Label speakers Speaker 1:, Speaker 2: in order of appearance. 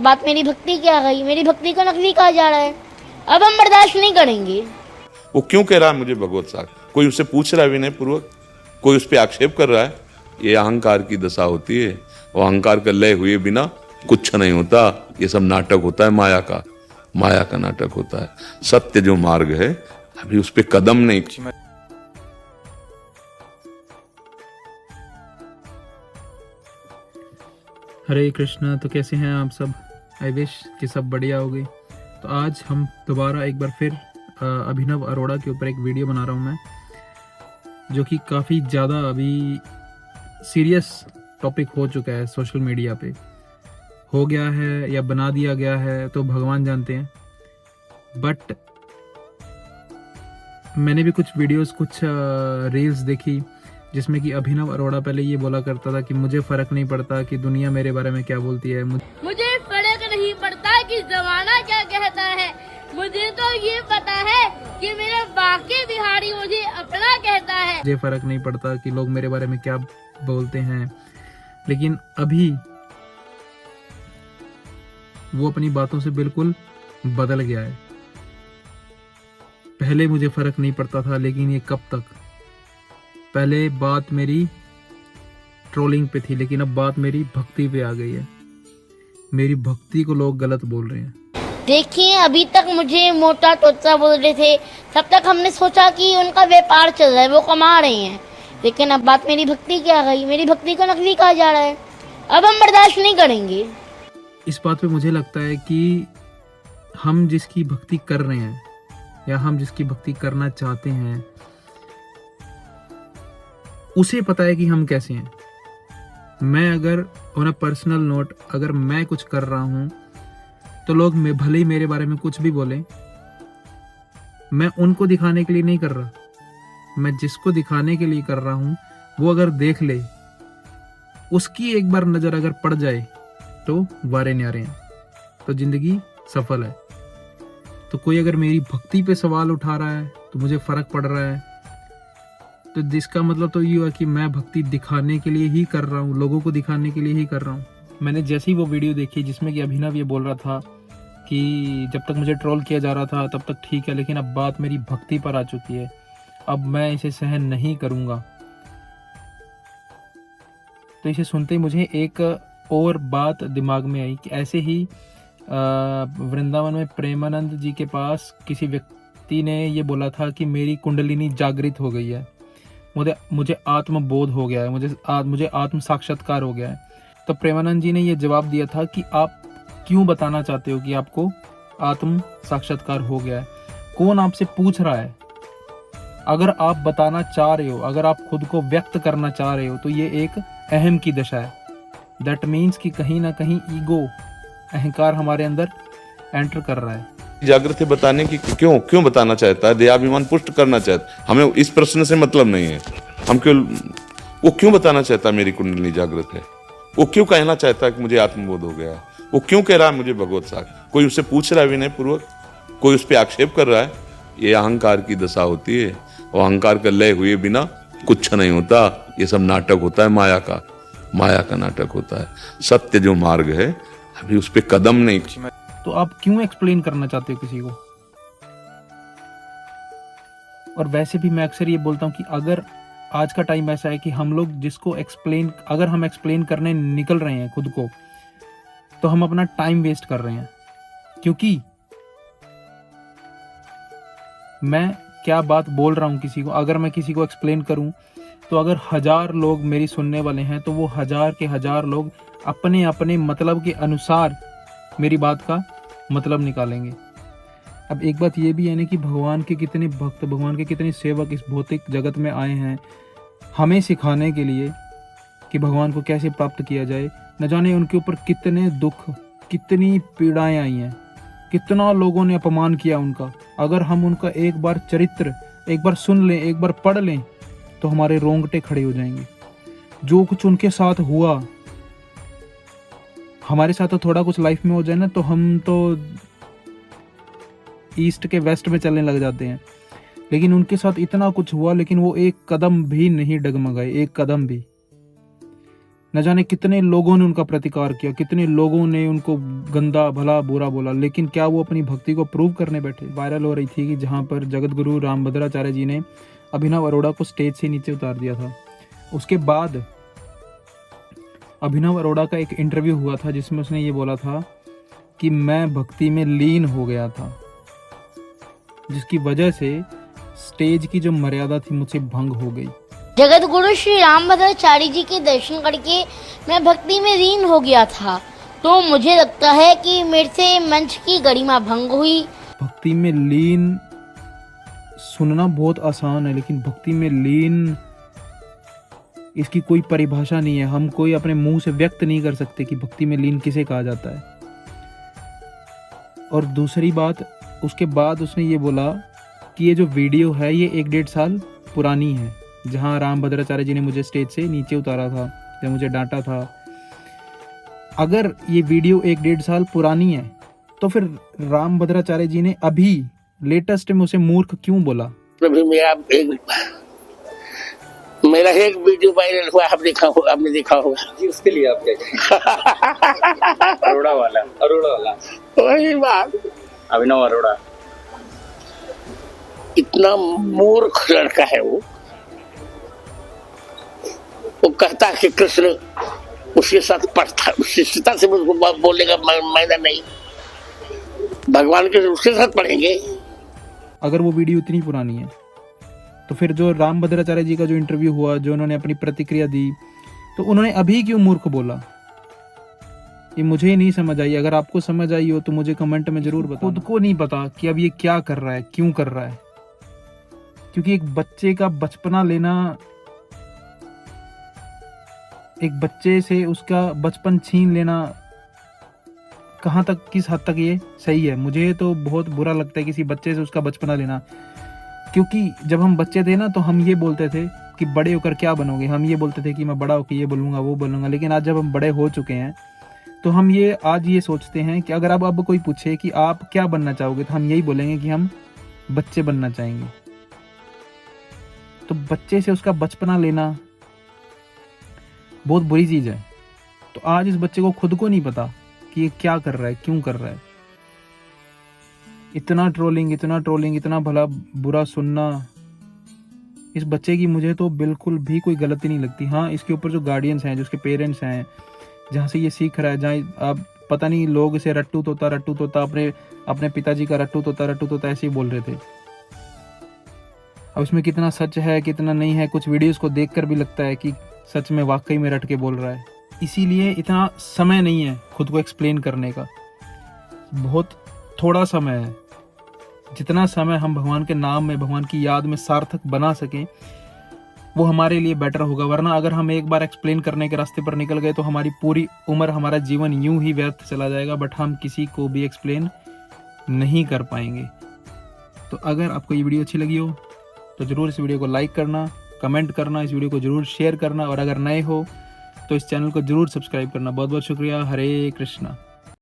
Speaker 1: बात मेरी भक्ति की आ गई, मेरी भक्ति को नकली कहा जा रहा है। अब हम बर्दाश्त नहीं करेंगे।
Speaker 2: वो क्यों कह रहा है मुझे भगवत साख? कोई उससे पूछ रहा है विनय पूर्वक, कोई उस पर आक्षेप कर रहा है? ये अहंकार की दशा होती है, और अहंकार का लय हुए बिना कुछ नहीं होता। ये सब नाटक होता है, माया का नाटक होता है। सत्य जो मार्ग है अभी उस पर कदम नहीं।
Speaker 3: हरे कृष्णा। तो कैसे हैं आप सब? आई विश कि सब बढ़िया होगी। तो आज हम दोबारा एक बार फिर अभिनव अरोड़ा के ऊपर एक वीडियो बना रहा हूँ मैं, जो कि काफ़ी ज़्यादा अभी सीरियस टॉपिक हो चुका है, सोशल मीडिया पे हो गया है या बना दिया गया है तो भगवान जानते हैं। बट मैंने भी कुछ वीडियोस, कुछ रील्स देखी जिसमें कि अभिनव अरोड़ा पहले ये बोला करता था कि मुझे फ़र्क नहीं पड़ता कि दुनिया मेरे बारे में क्या बोलती है,
Speaker 1: मुझे फर्क नहीं पड़ता कि जमाना क्या कहता है, मुझे तो ये पता है कि मेरे बाकी बिहारी मुझे अपना कहता है।
Speaker 3: मुझे फ़र्क नहीं पड़ता कि लोग मेरे बारे में क्या बोलते हैं। लेकिन अभी वो अपनी बातों से बिल्कुल बदल गया है। पहले मुझे फ़र्क नहीं पड़ता था, लेकिन ये कब तक? पहले बात मेरी ट्रोलिंग पे थी, लेकिन अब बात मेरी भक्ति पे आ गई है। मेरी भक्ति को लोग गलत बोल रहे हैं।
Speaker 1: देखिए, अभी तक मुझे मोटा तोता बोल रहे थे, तब तक हमने सोचा कि उनका व्यापार चल रहा है, वो कमा रहे हैं। लेकिन अब बात मेरी भक्ति की आ गई, मेरी भक्ति को नकली कहा जा रहा है। अब हम बर्दाश्त नहीं करेंगे।
Speaker 3: इस बात पे मुझे लगता है कि हम जिसकी भक्ति कर रहे हैं या हम जिसकी भक्ति करना चाहते हैं, उसे पता है कि हम कैसे हैं। मैं अगर ऑन अ पर्सनल नोट, अगर मैं कुछ कर रहा हूं तो लोग भले ही मेरे बारे में कुछ भी बोले, मैं उनको दिखाने के लिए नहीं कर रहा। मैं जिसको दिखाने के लिए कर रहा हूं वो अगर देख ले, उसकी एक बार नजर अगर पड़ जाए तो वारे न्यारे हैं, तो जिंदगी सफल है। तो कोई अगर मेरी भक्ति पे सवाल उठा रहा है तो मुझे फर्क पड़ रहा है, तो जिसका मतलब तो ये हुआ कि मैं भक्ति दिखाने के लिए ही कर रहा हूँ, लोगों को दिखाने के लिए ही कर रहा हूँ। मैंने जैसे ही वो वीडियो देखी जिसमें कि अभिनव ये बोल रहा था कि जब तक मुझे ट्रोल किया जा रहा था तब तक ठीक है, लेकिन अब बात मेरी भक्ति पर आ चुकी है, अब मैं इसे सहन नहीं करूँगा। तो इसे सुनते ही मुझे एक और बात दिमाग में आई कि ऐसे ही वृंदावन में प्रेमानंद जी के पास किसी व्यक्ति ने ये बोला था कि मेरी कुंडलिनी जागृत हो गई है, मुझे आत्मबोध हो गया है, मुझे आत्म साक्षात्कार हो गया है। तो प्रेमानंद जी ने ये जवाब दिया था कि आप क्यों बताना चाहते हो कि आपको आत्म साक्षात्कार हो गया है? कौन आपसे पूछ रहा है? अगर आप बताना चाह रहे हो, अगर आप खुद को व्यक्त करना चाह रहे हो, तो ये एक अहम की दशा है। दैट मीन्स कि कहीं ना कहीं ईगो, अहंकार हमारे अंदर एंटर कर रहा है।
Speaker 2: जागृति बताने की क्यों बताना चाहता है? देहाभिमान पुष्ट करना चाहता है। हमें इस प्रश्न से मतलब नहीं है। वो क्यों बताना चाहता है मेरी कुंडली जागृत है? वो क्यों कहना चाहता है कि मुझे आत्मबोध हो गया है? वो क्यों कह रहा है मुझे भगवत साख? कोई उससे पूछ रहा है विनय पूर्वक, कोई उस पर आक्षेप कर रहा है? ये अहंकार की दशा होती है, और अहंकार का लय हुए बिना कुछ नहीं होता। ये सब नाटक होता है, माया का नाटक होता है। सत्य जो मार्ग है अभी उस पर कदम नहीं।
Speaker 3: तो आप क्यों एक्सप्लेन करना चाहते हो किसी को? और वैसे भी मैं अक्सर ये बोलता हूँ कि अगर आज का टाइम ऐसा है कि हम लोग जिसको अगर हम एक्सप्लेन करने निकल रहे हैं खुद को, तो हम अपना टाइम वेस्ट कर रहे हैं। क्योंकि मैं क्या बात बोल रहा हूँ किसी को, अगर मैं किसी को एक्सप्लेन करूँ, तो अगर 1000 लोग मेरी सुनने वाले हैं तो वो 1000 के 1000 लोग अपने अपने मतलब के अनुसार मेरी बात का मतलब निकालेंगे। अब एक बात ये भी है ना कि भगवान के कितने भक्त, भगवान के कितने सेवक इस भौतिक जगत में आए हैं हमें सिखाने के लिए कि भगवान को कैसे प्राप्त किया जाए। न जाने उनके ऊपर कितने दुख, कितनी पीड़ाएं आई हैं, कितना लोगों ने अपमान किया उनका। अगर हम उनका एक बार चरित्र एक बार सुन लें, एक बार पढ़ लें, तो हमारे रोंगटे खड़े हो जाएंगे। जो कुछ उनके साथ हुआ, हमारे साथ तो थोड़ा कुछ लाइफ में हो जाए ना, तो हम तो ईस्ट के वेस्ट में चलने लग जाते हैं। लेकिन उनके साथ इतना कुछ हुआ, लेकिन वो एक कदम भी नहीं डगमगाए, एक कदम भी। न जाने कितने लोगों ने उनका प्रतिकार किया, कितने लोगों ने उनको गंदा भला बुरा बोला, लेकिन क्या वो अपनी भक्ति को प्रूव करने बैठे। वायरल हो रही थी कि जहाँ पर जगत गुरु रामभद्राचार्य जी ने अभिनव अरोड़ा को स्टेज से नीचे उतार दिया था। उसके बाद अभिनव अरोड़ा का एक इंटरव्यू हुआ था जिसमें उसने ये बोला था कि मैं भक्ति में लीन हो गया था, जिसकी वजह से स्टेज की जो मर्यादा थी मुझसे भंग हो गई।
Speaker 1: जगत गुरु श्री रामभद्राचार्य जी के दर्शन करके मैं भक्ति में लीन हो गया था, तो मुझे लगता है कि मेरे से मंच की गरिमा भंग हुई।
Speaker 3: भक्ति में लीन सुनना बहुत आसान है, लेकिन भक्ति में लीन इसकी कोई परिभाषा नहीं है। हम कोई अपने मुंह से व्यक्त नहीं कर सकते कि भक्ति में लीन किसे कहा जाता है। और दूसरी बात, उसके बाद उसने ये बोला कि ये जो वीडियो है ये 1-1.5 साल पुरानी है, जहाँ रामभद्राचार्य जी ने मुझे स्टेज से नीचे उतारा था, जब मुझे डांटा था। अगर ये वीडियो 1-1.5 साल पुरानी है तो फिर रामभद्राचार्य जी ने अभी लेटेस्ट में उसे मूर्ख क्यों बोला?
Speaker 4: अभी मेरा एक वीडियो वायरल हुआ, आपने देखा होगा
Speaker 5: जी, उसके लिए आप क्या कहेंगे? अरोड़ा वाला
Speaker 4: वही बात।
Speaker 5: अभिनव अरोड़ा
Speaker 4: इतना मूर्ख लड़का है वो कहता है कि कृष्ण उसके साथ पढ़ता, शिष्यता से मुझको बोलेगा मैंने नहीं, भगवान के उसके साथ पढ़ेंगे।
Speaker 3: अगर वो वीडियो इतनी पुरानी है तो फिर जो रामभद्राचार्य जी का जो इंटरव्यू हुआ, जो उन्होंने अपनी प्रतिक्रिया दी, तो उन्होंने अभी क्यों मूर्ख बोला? ये मुझे ही नहीं समझ आई। अगर आपको समझ आई हो तो मुझे कमेंट में जरूर बताओ। खुद को नहीं पता कि अब ये क्या कर रहा है, क्यों कर रहा है, क्योंकि एक बच्चे का बचपना लेना, एक बच्चे से उसका बचपन छीन लेना, कहाँ तक, किस हद तक ये सही है? मुझे तो बहुत बुरा लगता है किसी बच्चे से उसका बचपना लेना, क्योंकि जब हम बच्चे थे ना तो हम ये बोलते थे कि बड़े होकर क्या बनोगे। हम ये बोलते थे कि मैं बड़ा होकर ये बोलूँगा, वो बोलूँगा। लेकिन आज जब हम बड़े हो चुके हैं तो हम आज ये सोचते हैं कि अगर अब कोई पूछे कि आप क्या बनना चाहोगे, तो हम यही बोलेंगे कि हम बच्चे बनना चाहेंगे। तो बच्चे से उसका बचपना लेना बहुत बुरी चीज़ है। तो आज इस बच्चे को खुद को नहीं पता कि ये क्या कर रहा है, क्यों कर रहा है। इतना ट्रोलिंग, इतना भला बुरा सुनना, इस बच्चे की मुझे तो बिल्कुल भी कोई गलती नहीं लगती। हाँ, इसके ऊपर जो गार्डियंस हैं, जो उसके पेरेंट्स हैं, जहाँ से ये सीख रहा है, जहाँ आप पता नहीं लोग इसे रट्टू तोता अपने पिताजी का रट्टू तोता ऐसे ही बोल रहे थे। अब इसमें कितना सच है, कितना नहीं है, कुछ वीडियोस को देखकर भी लगता है कि सच में वाकई में रट के बोल रहा है। इसीलिए इतना समय नहीं है खुद को एक्सप्लेन करने का, बहुत थोड़ा समय है। जितना समय हम भगवान के नाम में, भगवान की याद में सार्थक बना सकें, वो हमारे लिए बेटर होगा। वरना अगर हम एक बार एक्सप्लेन करने के रास्ते पर निकल गए तो हमारी पूरी उम्र, हमारा जीवन यूं ही व्यर्थ चला जाएगा, बट हम किसी को भी एक्सप्लेन नहीं कर पाएंगे। तो अगर आपको ये वीडियो अच्छी लगी हो तो ज़रूर इस वीडियो को लाइक करना, कमेंट करना, इस वीडियो को ज़रूर शेयर करना, और अगर नए हो तो इस चैनल को ज़रूर सब्सक्राइब करना। बहुत बहुत शुक्रिया। हरे कृष्णा।